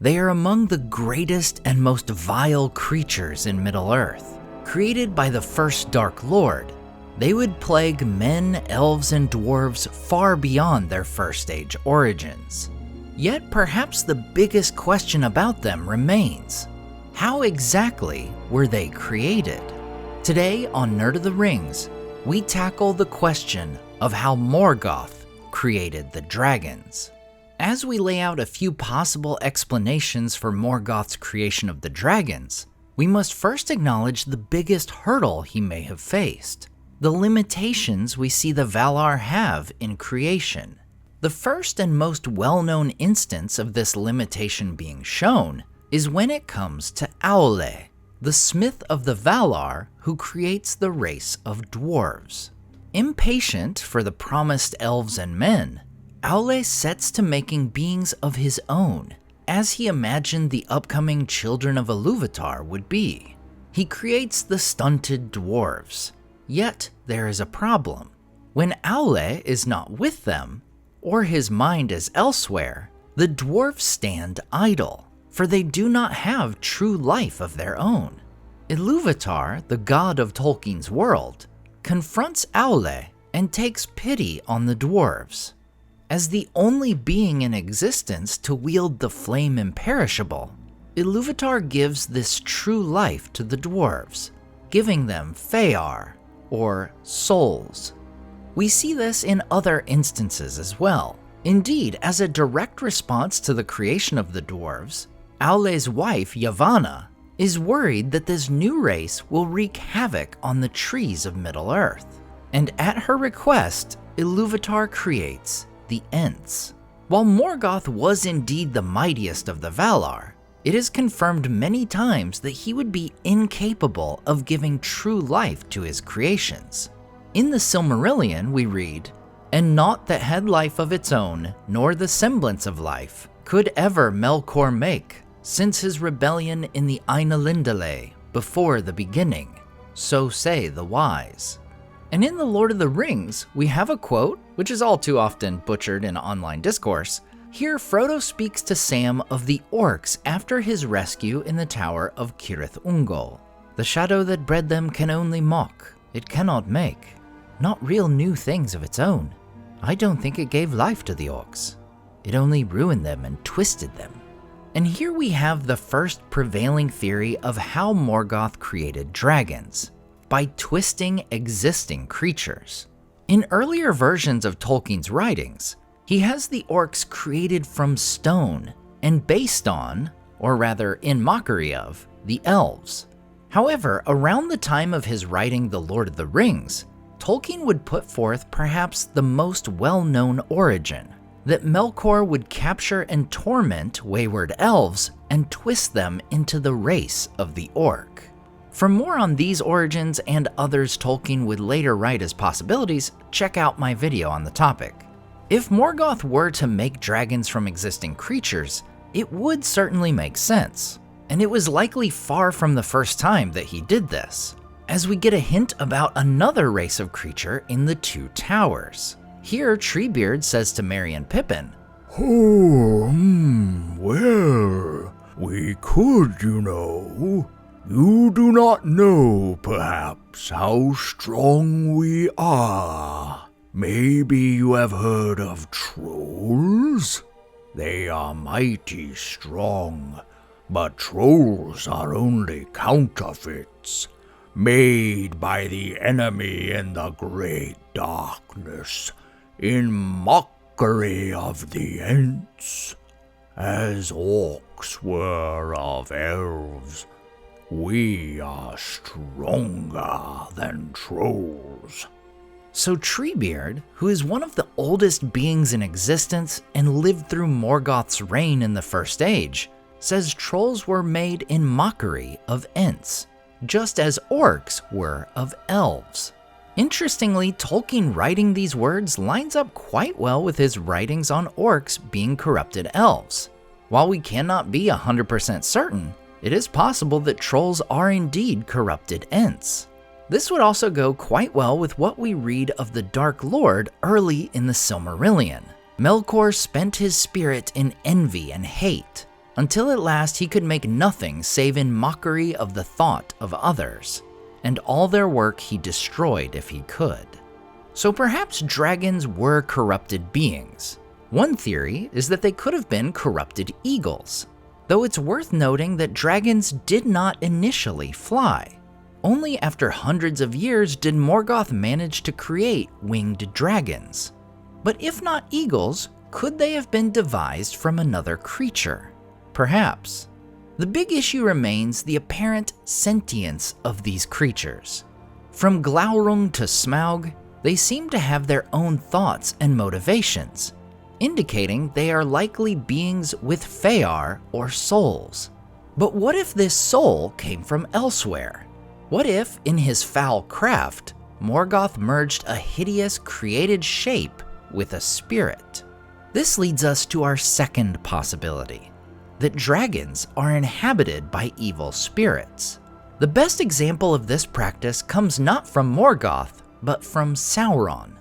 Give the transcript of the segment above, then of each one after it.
They are among the greatest and most vile creatures in Middle-earth. Created by the first Dark Lord, they would plague men, elves, and dwarves far beyond their First Age origins. Yet perhaps the biggest question about them remains: how exactly were they created? Today on Nerd of the Rings, we tackle the question of how Morgoth created the dragons. As we lay out a few possible explanations for Morgoth's creation of the dragons, we must first acknowledge the biggest hurdle he may have faced: the limitations we see the Valar have in creation. The first and most well-known instance of this limitation being shown is when it comes to Aule, the smith of the Valar who creates the race of dwarves. Impatient for the promised elves and men, Aule sets to making beings of his own, as he imagined the upcoming children of Iluvatar would be. He creates the stunted dwarves. Yet there is a problem. When Aule is not with them, or his mind is elsewhere, the dwarves stand idle, for they do not have true life of their own. Iluvatar, the god of Tolkien's world, confronts Aule and takes pity on the dwarves. As the only being in existence to wield the flame imperishable, Iluvatar gives this true life to the dwarves, giving them Fear, or souls. We see this in other instances as well. Indeed, as a direct response to the creation of the dwarves, Aule's wife, Yavanna, is worried that this new race will wreak havoc on the trees of Middle-earth. And at her request, Iluvatar creates the Ents. While Morgoth was indeed the mightiest of the Valar, it is confirmed many times that he would be incapable of giving true life to his creations. In the Silmarillion we read, "And naught that had life of its own, nor the semblance of life, could ever Melkor make, since his rebellion in the Ainulindale, before the beginning, so say the wise." And in The Lord of the Rings, we have a quote, which is all too often butchered in online discourse. Here Frodo speaks to Sam of the orcs after his rescue in the Tower of Cirith Ungol. "The shadow that bred them can only mock, it cannot make. Not real new things of its own. I don't think it gave life to the orcs. It only ruined them and twisted them." And here we have the first prevailing theory of how Morgoth created dragons: by twisting existing creatures. In earlier versions of Tolkien's writings, he has the orcs created from stone and based on, or rather in mockery of, the elves. However, around the time of his writing The Lord of the Rings, Tolkien would put forth perhaps the most well-known origin: that Melkor would capture and torment wayward elves and twist them into the race of the orc. For more on these origins and others Tolkien would later write as possibilities, check out my video on the topic. If Morgoth were to make dragons from existing creatures, it would certainly make sense, and it was likely far from the first time that he did this, as we get a hint about another race of creature in the Two Towers. Here, Treebeard says to Merry and Pippin, Well, we could, you know. You do not know, perhaps, how strong we are. Maybe you have heard of trolls? They are mighty strong, but trolls are only counterfeits, made by the enemy in the great darkness, in mockery of the Ents, as orcs were of elves. We are stronger than trolls. So Treebeard, who is one of the oldest beings in existence and lived through Morgoth's reign in the First Age, says trolls were made in mockery of Ents, just as orcs were of elves. Interestingly, Tolkien writing these words lines up quite well with his writings on orcs being corrupted elves. While we cannot be 100% certain, it is possible that trolls are indeed corrupted Ents. This would also go quite well with what we read of the Dark Lord early in the Silmarillion. Melkor spent his spirit in envy and hate, until at last he could make nothing save in mockery of the thought of others, and all their work he destroyed if he could. So perhaps dragons were corrupted beings. One theory is that they could have been corrupted eagles, though it's worth noting that dragons did not initially fly. Only after hundreds of years did Morgoth manage to create winged dragons. But if not eagles, could they have been devised from another creature? Perhaps. The big issue remains the apparent sentience of these creatures. From Glaurung to Smaug, they seem to have their own thoughts and motivations, indicating they are likely beings with fear or souls. But what if this soul came from elsewhere? What if, in his foul craft, Morgoth merged a hideous created shape with a spirit? This leads us to our second possibility, that dragons are inhabited by evil spirits. The best example of this practice comes not from Morgoth, but from Sauron.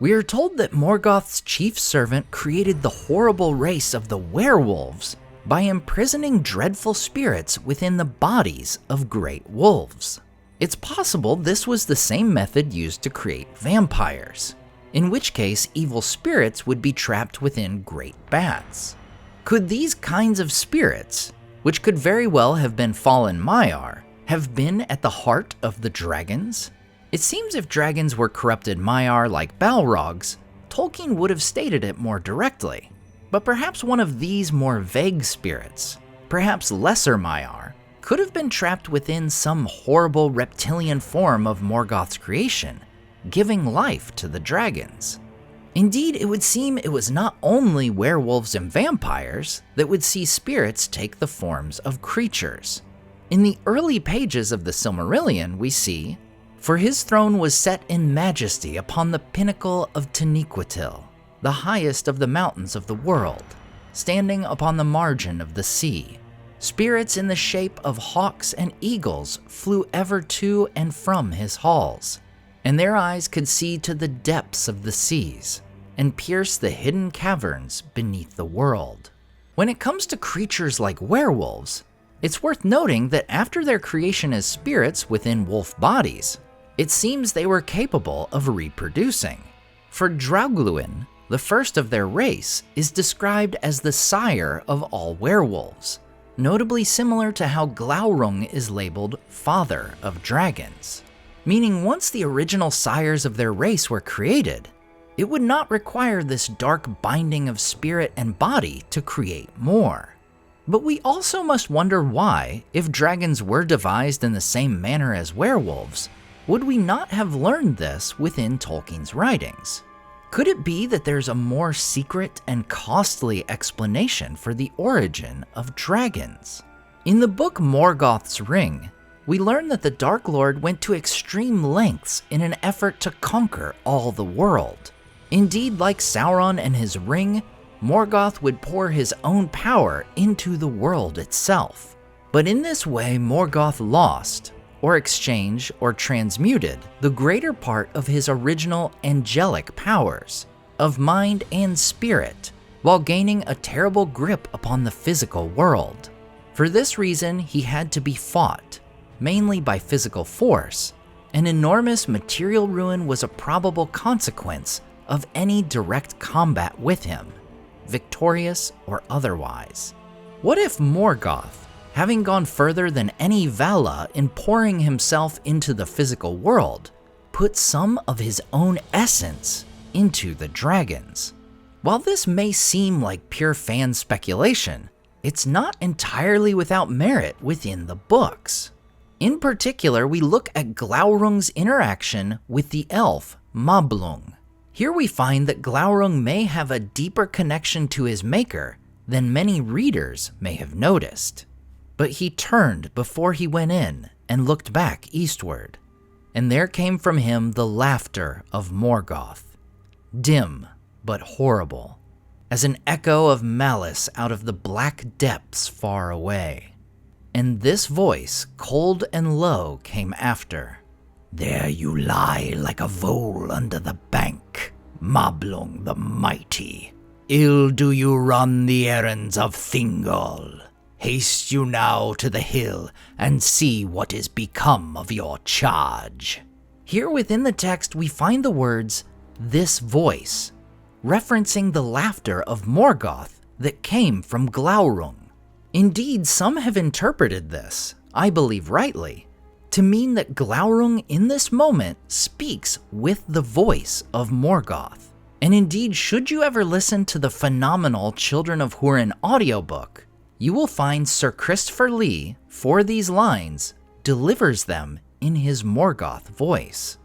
We are told that Morgoth's chief servant created the horrible race of the werewolves by imprisoning dreadful spirits within the bodies of great wolves. It's possible this was the same method used to create vampires, in which case evil spirits would be trapped within great bats. Could these kinds of spirits, which could very well have been fallen Maiar, have been at the heart of the dragons? It seems if dragons were corrupted Maiar like Balrogs, Tolkien would have stated it more directly. But perhaps one of these more vague spirits, perhaps lesser Maiar, could have been trapped within some horrible reptilian form of Morgoth's creation, giving life to the dragons. Indeed, it would seem it was not only werewolves and vampires that would see spirits take the forms of creatures. In the early pages of the Silmarillion, we see, "For his throne was set in majesty upon the pinnacle of Taniquetil, the highest of the mountains of the world, standing upon the margin of the sea. Spirits in the shape of hawks and eagles flew ever to and from his halls, and their eyes could see to the depths of the seas, and pierce the hidden caverns beneath the world." When it comes to creatures like werewolves, it's worth noting that after their creation as spirits within wolf bodies, it seems they were capable of reproducing. For Draugluin, the first of their race, is described as the sire of all werewolves, notably similar to how Glaurung is labeled father of dragons, meaning once the original sires of their race were created, it would not require this dark binding of spirit and body to create more. But we also must wonder why, if dragons were devised in the same manner as werewolves, would we not have learned this within Tolkien's writings? Could it be that there's a more secret and costly explanation for the origin of dragons? In the book Morgoth's Ring, we learn that the Dark Lord went to extreme lengths in an effort to conquer all the world. Indeed, like Sauron and his ring, Morgoth would pour his own power into the world itself. But in this way, Morgoth lost, or exchanged, or transmuted the greater part of his original angelic powers, of mind and spirit, while gaining a terrible grip upon the physical world. For this reason, he had to be fought, mainly by physical force. An enormous material ruin was a probable consequence of any direct combat with him, victorious or otherwise. What if Morgoth, having gone further than any Vala in pouring himself into the physical world, put some of his own essence into the dragons? While this may seem like pure fan speculation, it's not entirely without merit within the books. In particular, we look at Glaurung's interaction with the elf Mablung. Here we find that Glaurung may have a deeper connection to his maker than many readers may have noticed. But he turned before he went in and looked back eastward, and there came from him the laughter of Morgoth, dim but horrible, as an echo of malice out of the black depths far away. And this voice, cold and low, came after. "There you lie like a vole under the bank, Mablung the mighty. Ill do you run the errands of Thingol. Haste you now to the hill and see what is become of your charge. Here within the text we find the words, this voice, referencing the laughter of Morgoth that came from Glaurung. Indeed, some have interpreted this, I believe rightly, to mean that Glaurung in this moment speaks with the voice of Morgoth. And indeed, should you ever listen to the phenomenal Children of Hurin audiobook, you will find Sir Christopher Lee, for these lines, delivers them in his Morgoth voice.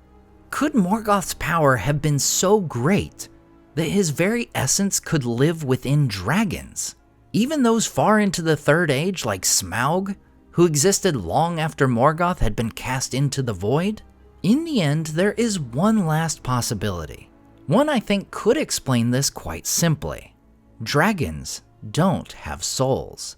Could Morgoth's power have been so great that his very essence could live within dragons? Even those far into the Third Age like Smaug, who existed long after Morgoth had been cast into the void? In the end, there is one last possibility. One I think could explain this quite simply. Dragons don't have souls.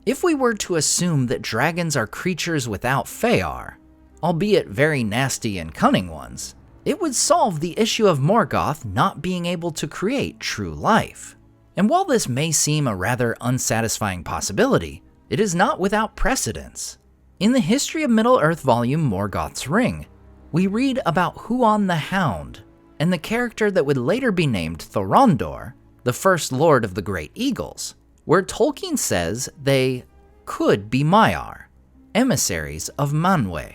If we were to assume that dragons are creatures without Fear, albeit very nasty and cunning ones, it would solve the issue of Morgoth not being able to create true life. And while this may seem a rather unsatisfying possibility, it is not without precedence. In the History of Middle-earth volume Morgoth's Ring, we read about Huon the Hound, and the character that would later be named Thorondor, the first lord of the Great Eagles, where Tolkien says they could be Maiar, emissaries of Manwë.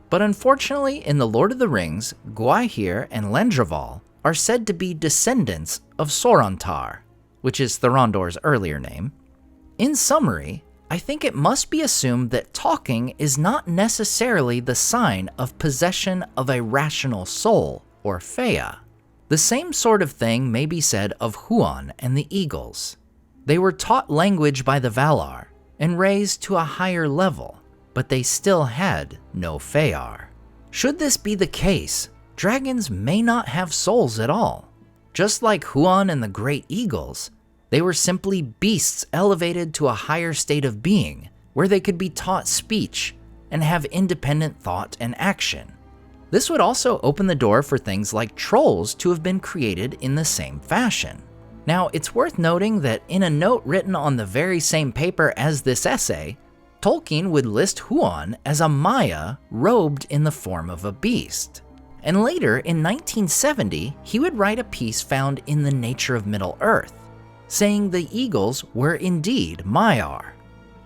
But unfortunately, in The Lord of the Rings, Gwaihir and Lendroval are said to be descendants of Sorontar, which is Thorondor's earlier name. In summary, I think it must be assumed that talking is not necessarily the sign of possession of a rational soul or Fea. The same sort of thing may be said of Huon and the Eagles. They were taught language by the Valar and raised to a higher level, but they still had no Fear. Should this be the case, dragons may not have souls at all. Just like Huon and the Great Eagles, they were simply beasts elevated to a higher state of being, where they could be taught speech and have independent thought and action. This would also open the door for things like trolls to have been created in the same fashion. Now, it's worth noting that in a note written on the very same paper as this essay, Tolkien would list Huon as a Maya robed in the form of a beast. And later, in 1970, he would write a piece found in The Nature of Middle-earth, saying the Eagles were indeed Maiar.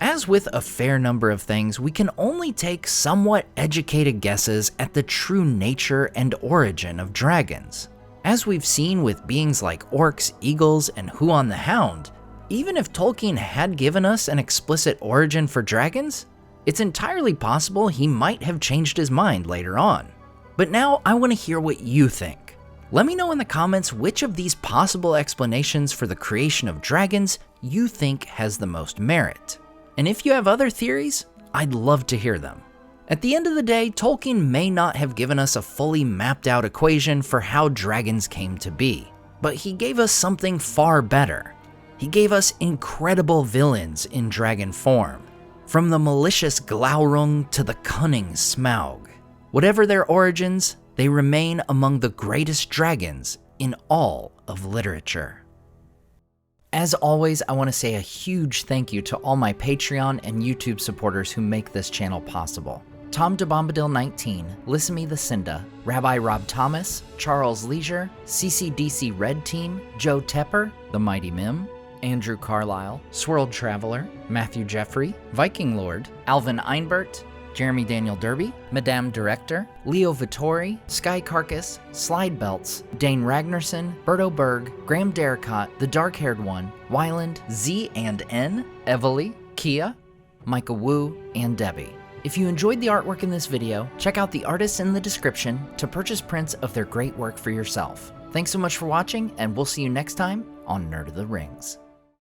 As with a fair number of things, we can only take somewhat educated guesses at the true nature and origin of dragons. As we've seen with beings like orcs, eagles, and Huon the Hound, even if Tolkien had given us an explicit origin for dragons, it's entirely possible he might have changed his mind later on. But now I want to hear what you think. Let me know in the comments which of these possible explanations for the creation of dragons you think has the most merit. And if you have other theories, I'd love to hear them. At the end of the day, Tolkien may not have given us a fully mapped out equation for how dragons came to be, but he gave us something far better. He gave us incredible villains in dragon form, from the malicious Glaurung to the cunning Smaug. Whatever their origins, they remain among the greatest dragons in all of literature. As always, I want to say a huge thank you to all my Patreon and YouTube supporters who make this channel possible. Tom DeBombadil 19, Lissamy the Cinda, Rabbi Rob Thomas, Charles Leisure, CCDC Red Team, Joe Tepper, The Mighty Mim, Andrew Carlisle, Swirled Traveler, Matthew Jeffrey, Viking Lord, Alvin Einbert, Jeremy Daniel Derby, Madame Director, Leo Vittori, Sky Carcass, Slide Belts, Dane Ragnarsson, Berto Berg, Graham Derricott, The Dark-Haired One, Wyland, Z and N, Evely, Kia, Micah Wu, and Debbie. If you enjoyed the artwork in this video, check out the artists in the description to purchase prints of their great work for yourself. Thanks so much for watching, and we'll see you next time on Nerd of the Rings.